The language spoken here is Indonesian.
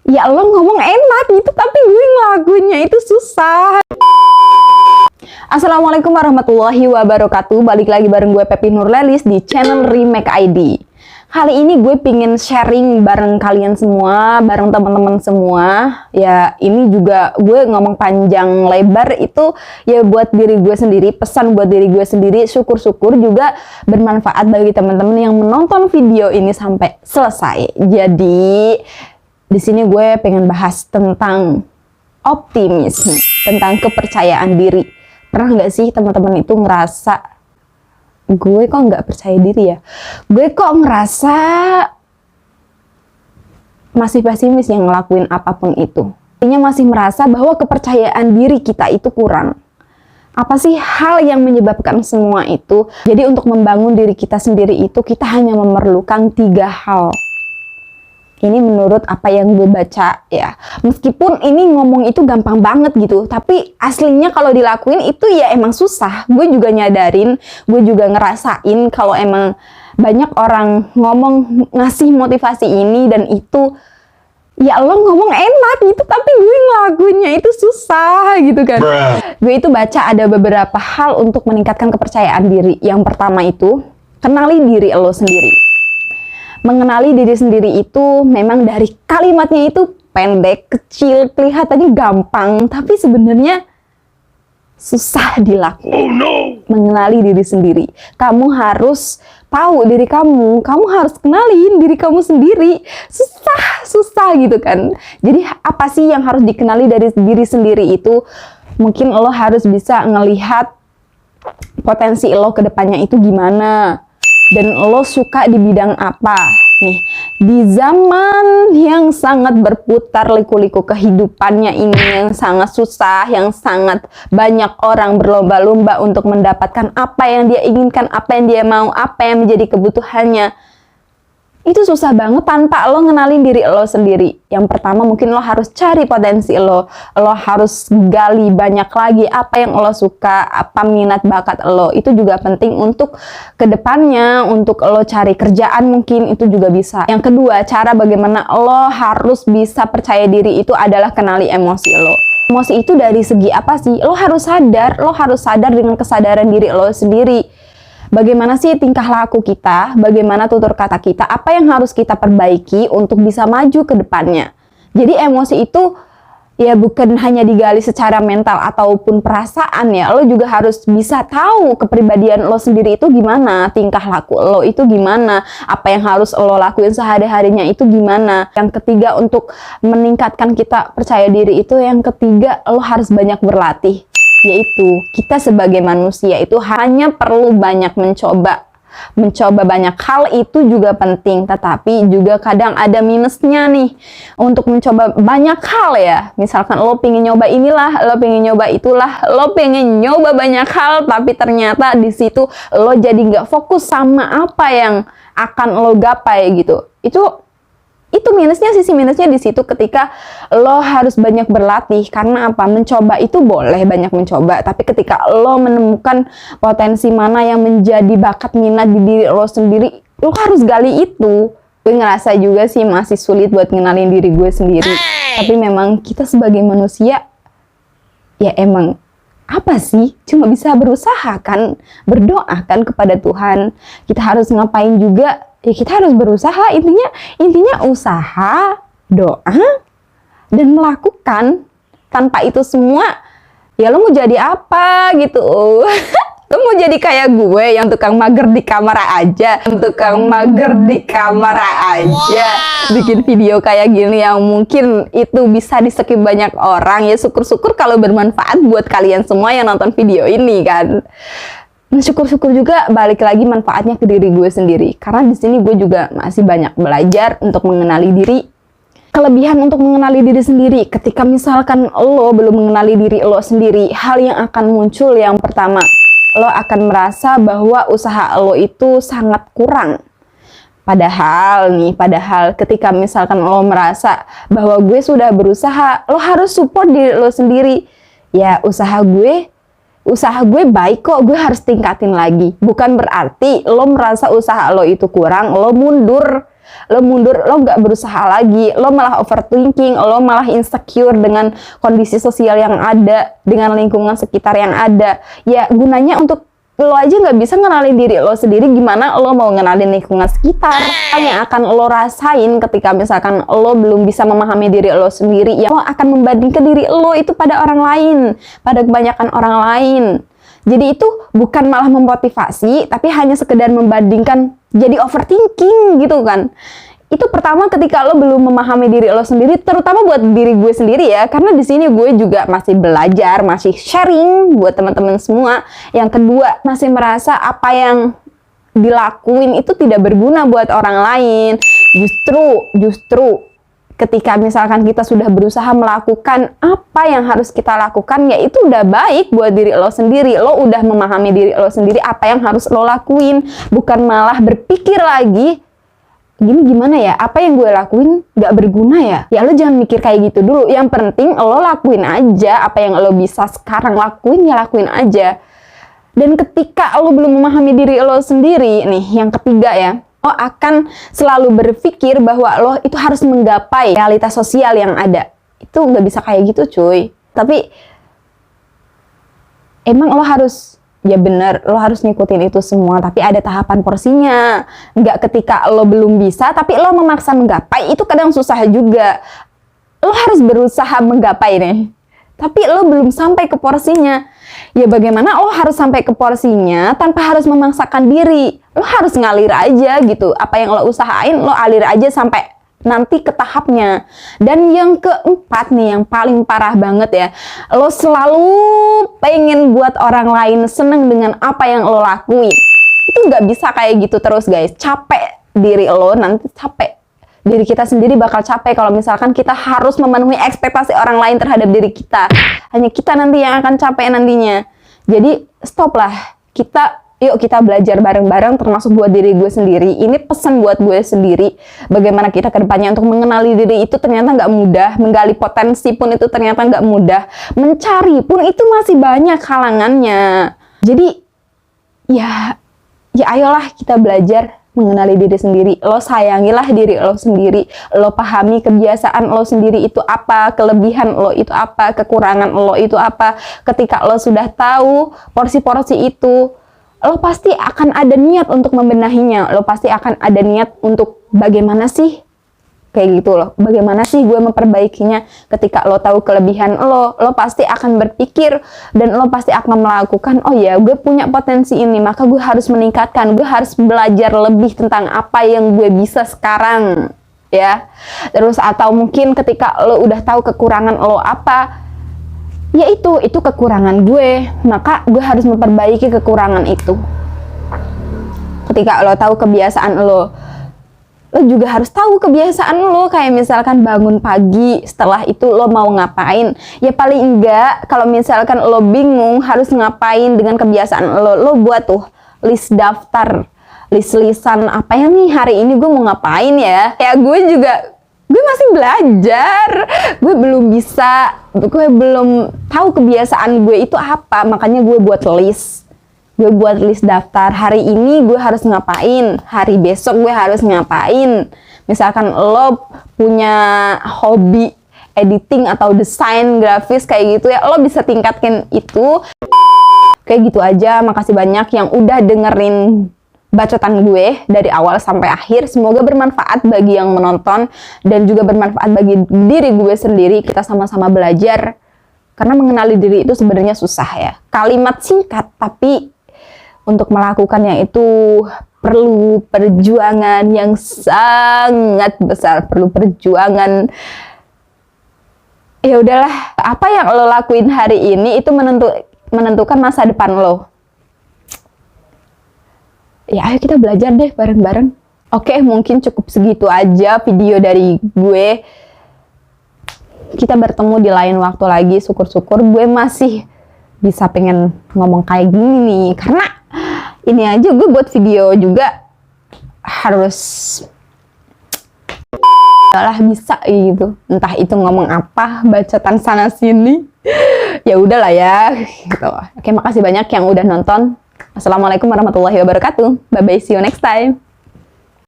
Ya lo ngomong enak gitu, tapi gue ngelakuinnya itu susah. Assalamualaikum warahmatullahi wabarakatuh. Balik lagi bareng gue Pepi Nurlelis di channel Remake ID. Kali ini gue pingin sharing bareng kalian semua, bareng teman-teman semua. Ya ini juga gue ngomong panjang lebar itu ya buat diri gue sendiri, pesan buat diri gue sendiri. Syukur-syukur juga bermanfaat bagi teman-teman yang menonton video ini sampai selesai. Jadi di sini gue pengen bahas tentang optimisme, tentang kepercayaan diri. Pernah nggak sih teman-teman itu ngerasa, gue kok nggak percaya diri ya? Gue kok ngerasa masih pesimis yang ngelakuin apapun itu. Artinya masih merasa bahwa kepercayaan diri kita itu kurang. Apa sih hal yang menyebabkan semua itu? Jadi untuk membangun diri kita sendiri itu kita hanya memerlukan 3 hal. Ini menurut apa yang gue baca ya. Meskipun ini ngomong itu gampang banget gitu, tapi aslinya kalau dilakuin itu ya emang susah. Gue juga nyadarin, gue juga ngerasain kalau emang banyak orang ngomong ngasih motivasi ini dan itu, ya lo ngomong enak gitu, tapi gue ngelakuinnya itu susah gitu kan. Gue itu baca ada beberapa hal untuk meningkatkan kepercayaan diri. Yang pertama itu, kenali diri lo sendiri. Mengenali diri sendiri itu memang dari kalimatnya itu pendek, kecil, kelihatannya gampang, tapi sebenarnya susah dilakukan. Oh no! Mengenali diri sendiri. Kamu harus tahu diri kamu harus kenalin diri kamu sendiri. Susah gitu kan. Jadi apa sih yang harus dikenali dari diri sendiri itu? Mungkin lo harus bisa ngelihat potensi lo ke depannya itu gimana. Dan lo suka di bidang apa nih di zaman yang sangat berputar liku-liku kehidupannya ini, yang sangat susah, yang sangat banyak orang berlomba-lomba untuk mendapatkan apa yang dia inginkan, apa yang dia mau, apa yang menjadi kebutuhannya. Itu susah banget tanpa lo ngenalin diri lo sendiri. Yang pertama mungkin lo harus cari potensi lo harus gali banyak lagi apa yang lo suka, apa minat bakat lo. Itu juga penting untuk kedepannya, untuk lo cari kerjaan mungkin itu juga bisa. Yang kedua, cara bagaimana lo harus bisa percaya diri itu adalah kenali emosi lo. Emosi itu dari segi apa sih? Lo harus sadar dengan kesadaran diri lo sendiri. Bagaimana sih tingkah laku kita, bagaimana tutur kata kita, apa yang harus kita perbaiki untuk bisa maju ke depannya. Jadi emosi itu ya bukan hanya digali secara mental ataupun perasaan ya, lo juga harus bisa tahu kepribadian lo sendiri itu gimana, tingkah laku lo itu gimana, apa yang harus lo lakuin sehari-harinya itu gimana. Yang ketiga untuk meningkatkan kita percaya diri itu, yang ketiga lo harus banyak berlatih. Yaitu kita sebagai manusia itu hanya perlu banyak mencoba banyak hal itu juga penting, tetapi juga kadang ada minusnya nih untuk mencoba banyak hal ya. Misalkan lo pengen nyoba inilah, lo pengen nyoba itulah, lo pengen nyoba banyak hal, tapi ternyata di situ lo jadi nggak fokus sama apa yang akan lo gapai gitu. Itu minusnya, sisi minusnya di situ ketika lo harus banyak berlatih. Karena apa? Mencoba itu boleh banyak mencoba, tapi ketika lo menemukan potensi mana yang menjadi bakat minat di diri lo sendiri, lo harus gali itu. Gue ngerasa juga sih masih sulit buat ngenalin diri gue sendiri. Tapi memang kita sebagai manusia ya emang apa sih? Cuma bisa berusaha kan, berdoa kan kepada Tuhan. Kita harus ngapain juga? Ya kita harus berusaha, intinya usaha, doa, dan melakukan. Tanpa itu semua, ya lo mau jadi apa gitu. Lo mau jadi kayak gue yang tukang mager di kamar aja, bikin video kayak gini yang mungkin itu bisa di-skip banyak orang. Ya syukur-syukur kalau bermanfaat buat kalian semua yang nonton video ini kan. Nah, syukur-syukur juga balik lagi manfaatnya ke diri gue sendiri. Karena di sini gue juga masih banyak belajar untuk mengenali diri. Kelebihan untuk mengenali diri sendiri. Ketika misalkan lo belum mengenali diri lo sendiri, hal yang akan muncul yang pertama, lo akan merasa bahwa usaha lo itu sangat kurang. Padahal ketika misalkan lo merasa bahwa gue sudah berusaha, lo harus support diri lo sendiri. Ya usaha gue baik kok, gue harus tingkatin lagi. Bukan berarti lo merasa usaha lo itu kurang, lo mundur. lo mundur, lo nggak berusaha lagi, lo malah overthinking, lo malah insecure dengan kondisi sosial yang ada, dengan lingkungan sekitar yang ada. Ya gunanya untuk lo aja nggak bisa ngenalin diri lo sendiri, gimana lo mau ngenalin lingkungan sekitar? Yang akan lo rasain ketika misalkan lo belum bisa memahami diri lo sendiri, ya lo akan membandingkan diri lo itu pada orang lain, pada kebanyakan orang lain. Jadi itu bukan malah memotivasi, tapi hanya sekedar membandingkan, jadi overthinking gitu kan. Itu pertama ketika lo belum memahami diri lo sendiri, terutama buat diri gue sendiri ya, karena di sini gue juga masih belajar, masih sharing buat teman-teman semua. Yang kedua, masih merasa apa yang dilakuin itu tidak berguna buat orang lain. Justru ketika misalkan kita sudah berusaha melakukan apa yang harus kita lakukan, ya itu udah baik buat diri lo sendiri. Lo udah memahami diri lo sendiri apa yang harus lo lakuin, bukan malah berpikir lagi, gini gimana ya, apa yang gue lakuin gak berguna ya? Ya lo jangan mikir kayak gitu dulu. Yang penting lo lakuin aja apa yang lo bisa sekarang lakuin, ya lakuin aja. Dan ketika lo belum memahami diri lo sendiri, nih yang ketiga ya, lo akan selalu berpikir bahwa lo itu harus menggapai realitas sosial yang ada. Itu nggak bisa kayak gitu cuy. Tapi emang lo harus, ya bener, lo harus ngikutin itu semua, tapi ada tahapan porsinya. Nggak ketika lo belum bisa, tapi lo memaksa menggapai, itu kadang susah juga. Lo harus berusaha menggapai nih, tapi lo belum sampai ke porsinya. Ya bagaimana lo harus sampai ke porsinya tanpa harus memaksakan diri. Lo harus ngalir aja gitu. Apa yang lo usahain, lo alir aja sampai nanti ke tahapnya. Dan yang keempat nih, yang paling parah banget ya, lo selalu pengen buat orang lain seneng dengan apa yang lo lakuin. Itu nggak bisa kayak gitu terus guys. Capek diri lo, nanti capek. Diri kita sendiri bakal capek kalau misalkan kita harus memenuhi ekspektasi orang lain terhadap diri kita. Hanya kita nanti yang akan capek nantinya. Jadi stop lah. Yuk kita belajar bareng-bareng, termasuk buat diri gue sendiri. Ini pesan buat gue sendiri. Bagaimana kita ke depannya untuk mengenali diri itu ternyata nggak mudah. Menggali potensi pun itu ternyata nggak mudah. Mencari pun itu masih banyak halangannya. Jadi ya ayolah kita belajar mengenali diri sendiri. Lo sayangilah diri lo sendiri. Lo pahami kebiasaan lo sendiri itu apa, kelebihan lo itu apa, kekurangan lo itu apa. Ketika lo sudah tahu porsi-porsi itu, lo pasti akan ada niat untuk membenahinya. Lo pasti akan ada niat untuk bagaimana sih kayak gitu loh. Bagaimana sih gue memperbaikinya? Ketika lo tahu kelebihan lo pasti akan berpikir dan lo pasti akan melakukan, oh ya gue punya potensi ini, maka gue harus meningkatkan, gue harus belajar lebih tentang apa yang gue bisa sekarang ya. Terus atau mungkin ketika lo udah tahu kekurangan lo apa, ya itu kekurangan gue, maka gue harus memperbaiki kekurangan itu. Ketika lo tahu kebiasaan lo juga harus tahu kebiasaan lo, kayak misalkan bangun pagi, setelah itu lo mau ngapain. Ya paling enggak kalau misalkan lo bingung harus ngapain dengan kebiasaan lo buat tuh list daftar, list-listan apa ya nih hari ini gue mau ngapain ya. Ya gue masih belajar, gue belum tahu kebiasaan gue itu apa, makanya gue buat list. Gue buat list daftar, hari ini gue harus ngapain, hari besok gue harus ngapain. Misalkan lo punya hobi editing atau desain grafis kayak gitu ya, lo bisa tingkatkan itu. Kayak gitu aja, makasih banyak yang udah dengerin bacotan gue dari awal sampai akhir. Semoga bermanfaat bagi yang menonton dan juga bermanfaat bagi diri gue sendiri. Kita sama-sama belajar, karena mengenali diri itu sebenarnya susah ya. Kalimat singkat, tapi untuk melakukannya itu perlu perjuangan yang sangat besar, perlu perjuangan. Ya udahlah, apa yang lo lakuin hari ini itu menentukan masa depan lo. Ya ayo kita belajar deh bareng-bareng. Oke, mungkin cukup segitu aja video dari gue. Kita bertemu di lain waktu lagi. Syukur-syukur gue masih bisa pengen ngomong kayak gini nih, karena ini aja gue buat video juga harus bisa gitu, entah itu ngomong apa, bacotan sana sini, ya udahlah ya gitu. Oke, makasih banyak yang udah nonton. Assalamualaikum warahmatullahi wabarakatuh. Bye bye, see you next time.